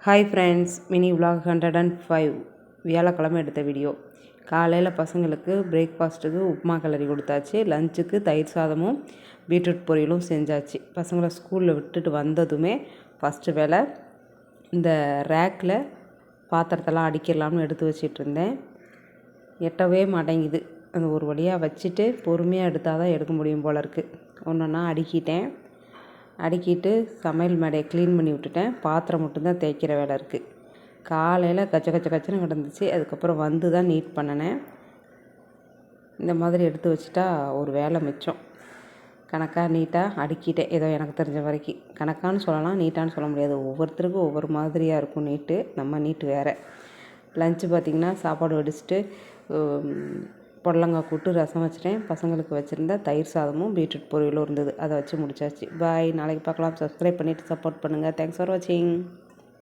Hi friends, mini vlog 105 வியாழக்கிழமை எடுத்த video. காலையில் பசங்களுக்கு பிரேக்ஃபாஸ்ட்டுக்கு உப்புமா கிளறி கொடுத்தாச்சு. லஞ்சுக்கு தயிர் சாதமும் பீட்ரூட் பொரியலும் செஞ்சாச்சு. பசங்களை ஸ்கூலில் விட்டுட்டு வந்ததுமே ஃபஸ்ட்டு வேலை இந்த ரேக்கில் பாத்திரத்தெல்லாம் அடிக்கிடலாம்னு எடுத்து வச்சிட்டு இருந்தேன். எட்டவே மாட்டேங்குது. அந்த ஒரு வழியாக வச்சுட்டு பொறுமையாக எடுத்தால் தான் எடுக்க முடியும் போல இருக்குது. ஒன்றா அடுக்கிட்டு சமையல் மேடையை க்ளீன் பண்ணி விட்டுட்டேன். பாத்திரம் மட்டும்தான் தேய்க்கிற வேலை இருக்குது. காலையில் கச்சன்னு கிடந்துச்சு. அதுக்கப்புறம் வந்து தான் நீட் பண்ணினேன். இந்த மாதிரி எடுத்து வச்சுட்டா ஒரு வேலை மிச்சம். கணக்காக நீட்டாக அடுக்கிட்டேன். ஏதோ எனக்கு தெரிஞ்ச வரைக்கும் கணக்கான்னு சொல்லலாம், நீட்டான்னு சொல்ல முடியாது. ஒவ்வொருத்தருக்கும் ஒவ்வொரு மாதிரியாக இருக்கும் நீட்டு. நம்ம நீட்டு வேறு. லஞ்சு பார்த்திங்கன்னா சாப்பாடு வடிச்சிட்டு புடலங்காய் கூட்டு ரசம் வச்சுட்டேன். பசங்களுக்கு வச்சுருந்தா தயிர் சாதமும் பீட்ரூட் பொரியலும் இருந்தது. அதை வச்சு முடிச்சாச்சு. பாய். நாளைக்கு பார்க்கலாம். சப்ஸ்கிரைப் பண்ணிவிட்டு சப்போர்ட் பண்ணுங்கள். தேங்க்ஸ் ஃபார் வாட்சிங்.